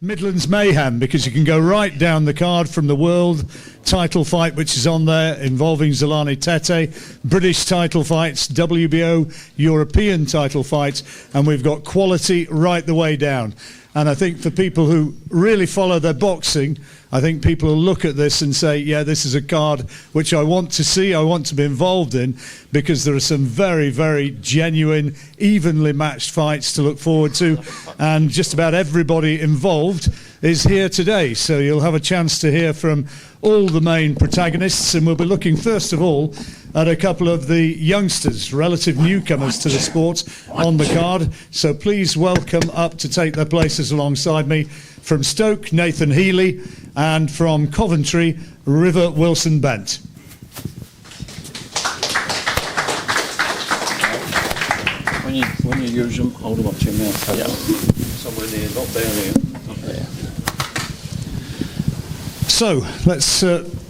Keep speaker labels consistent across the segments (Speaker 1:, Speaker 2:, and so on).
Speaker 1: Midlands Mayhem, because you can go right down the card from the world title fight, which is on there, involving Zolani Tete, British title fights, WBO, European title fights, and we've got quality right the way down. And I think for people who really follow their boxing, I think people will look at this and say, yeah, this is a card which I want to see, I want to be involved in, because there are some very, very genuine, evenly matched fights to look forward to. And just about everybody involved is here today. So you'll have a chance to hear from all the main protagonists, and we'll be looking first of all at a couple of the youngsters, relative newcomers to the sport on the card. So please welcome up to take their places alongside me, from Stoke, Nathan Heaney, and from Coventry, River Wilson-Bent.
Speaker 2: When you use them, hold them up to your mouth. Yeah. Somewhere near, not there, not there.
Speaker 1: So let's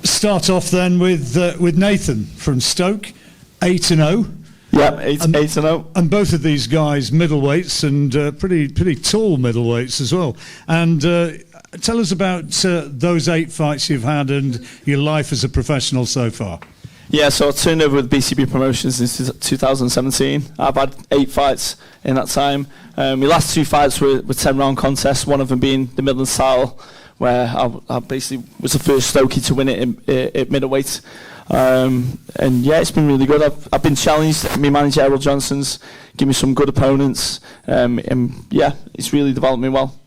Speaker 1: start off then with Nathan from Stoke, 8-0.
Speaker 3: Yeah, 8-0.
Speaker 1: And both of these guys middleweights, and pretty tall middleweights as well. And tell us about those 8 fights you've had and your life as a professional so far.
Speaker 3: Yeah, so I turned over with BCB Promotions since 2017. I've had 8 fights in that time. My last 2 fights were 10-round contests, one of them being the Midlands title, where I basically was the first Stokey to win it at middleweight. And yeah, it's been really good. I've been challenged. My manager, Errol Johnson's given me some good opponents. And yeah, it's really developed me well.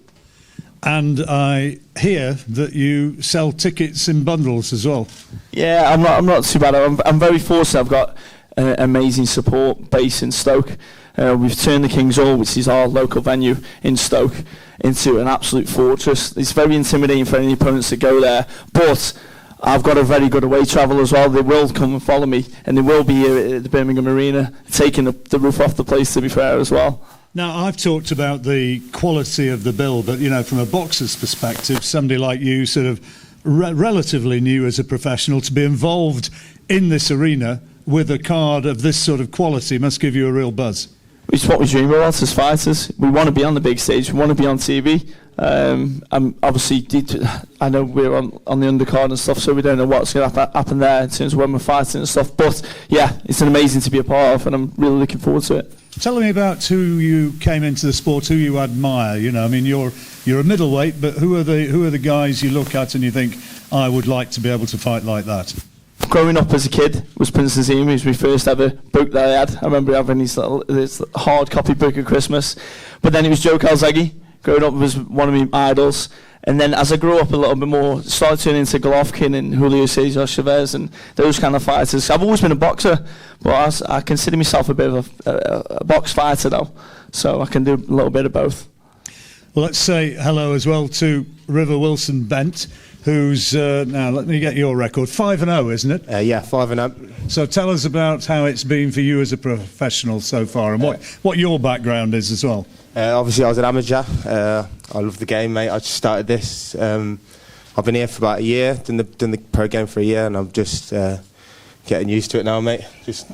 Speaker 1: And I hear that you sell tickets in bundles as well.
Speaker 3: Yeah, I'm not too bad. I'm very fortunate. I've got an amazing support base in Stoke. We've turned the King's Hall, which is our local venue in Stoke, into an absolute fortress. It's very intimidating for any opponents that go there, but I've got a very good away travel as well. They will come and follow me, and they will be here at the Birmingham Arena, taking the roof off the place, to be fair, as well.
Speaker 1: Now, I've talked about the quality of the bill, but, you know, from a boxer's perspective, somebody like you, sort of relatively new as a professional, to be involved in this arena with a card of this sort of quality must give you a real buzz.
Speaker 3: It's what we dream about as fighters. We want to be on the big stage. We want to be on TV. Obviously, I know we're on the undercard and stuff, so we don't know what's going to happen there in terms of when we're fighting and stuff. But yeah, it's an amazing to be a part of, and I'm really looking forward to it.
Speaker 1: Tell me about who you came into the sport, who you admire. You know, I mean, you're a middleweight, but who are the guys you look at and you think, I would like to be able to fight like that?
Speaker 3: Growing up as a kid was Prince Nazim. He was my first ever book that I had. I remember having this hard copy book at Christmas. But then it was Joe Calzaghe. Growing up was one of my idols. And then as I grew up a little bit more, started turning into Golovkin and Julio Cesar Chavez and those kind of fighters. I've always been a boxer, but I consider myself a bit of a box fighter now. So I can do a little bit of both.
Speaker 1: Well, let's say hello as well to River Wilson-Bent, who's, now let me get your record, 5-0, isn't it?
Speaker 4: Yeah, 5-0.
Speaker 1: So tell us about how it's been for you as a professional so far, and what your background is as well.
Speaker 4: Obviously, I was an amateur. I love the game, mate. I just started this. I've been here for about a year, done the pro game for a year, and I'm just getting used to it now, mate.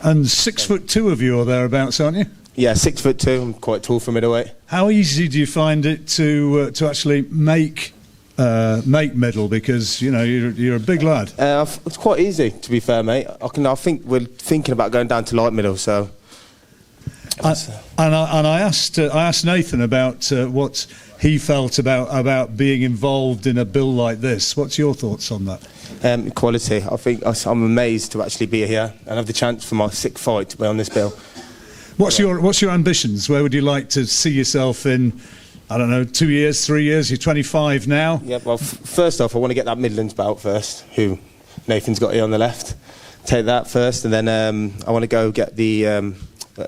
Speaker 1: And 6'2" of you or thereabouts, aren't you?
Speaker 4: Yeah, 6'2". I'm quite tall for middleweight.
Speaker 1: How easy do you find it to actually make middle, because you know you're a big lad?
Speaker 4: It's quite easy, to be fair, mate. I think we're thinking about going down to light middle. So,
Speaker 1: I asked Nathan about what he felt about being involved in a bill like this. What's your thoughts on that?
Speaker 4: Quality. I think I'm amazed to actually be here and have the chance for my 6th fight to be on this bill.
Speaker 1: What's your ambitions? Where would you like to see yourself in, I don't know, 2 years, 3 years? You're 25 now.
Speaker 4: Yeah, well, first off, I want to get that Midlands belt first, who Nathan's got here on the left. Take that first, and then I want to go get the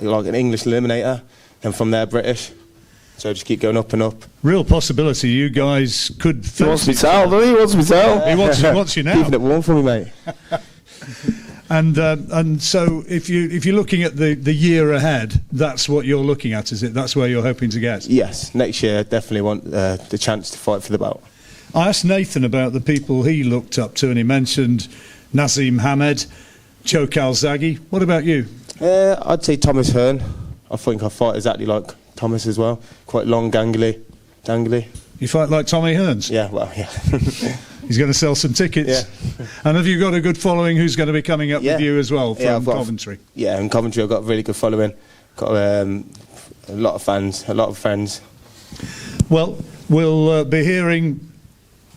Speaker 4: like an English eliminator, and from there British. So just keep going up and up. Real possibility you guys could.
Speaker 3: He wants me to out, he wants me to out.
Speaker 1: He wants you now.
Speaker 4: Keeping it warm for me, mate.
Speaker 1: And so if you're looking at the year ahead, that's what you're looking at, is it? That's where you're hoping to get?
Speaker 4: Yes, next year I definitely want the chance to fight for the belt.
Speaker 1: I asked Nathan about the people he looked up to, and he mentioned Nazim Hamed, Joe Calzaghe. What about you?
Speaker 4: I'd say Thomas Hearn. I think I fight exactly like Thomas as well. Quite long, gangly.
Speaker 1: You fight like Tommy Hearns?
Speaker 4: Yeah, well, yeah.
Speaker 1: He's going to sell some tickets.
Speaker 4: Yeah.
Speaker 1: And have you got a good following who's going to be coming up with you as well from
Speaker 4: I've got
Speaker 1: Coventry?
Speaker 4: in Coventry I've got a really good following. Got a lot of fans, a lot of friends.
Speaker 1: Well, we'll be hearing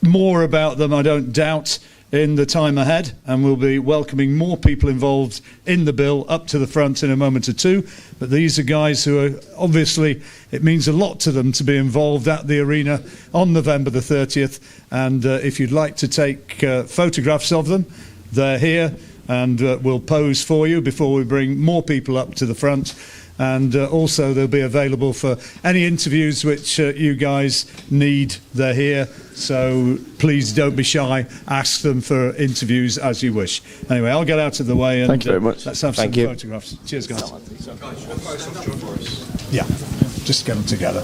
Speaker 1: more about them, I don't doubt, in the time ahead, and we'll be welcoming more people involved in the bill up to the front in a moment or two. But these are guys who are obviously, it means a lot to them to be involved at the arena on November the 30th. And if you'd like to take photographs of them, they're here, and we'll pose for you before we bring more people up to the front. And also they'll be available for any interviews which you guys need. They're here, so please don't be shy. Ask them for interviews as you wish. Anyway, I'll get out of the way and
Speaker 3: thank you very much.
Speaker 1: Let's have some photographs. Cheers, guys. Yeah, just get them together.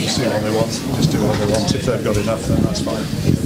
Speaker 1: See what they want. Just do what they want. If they've got enough, then that's fine.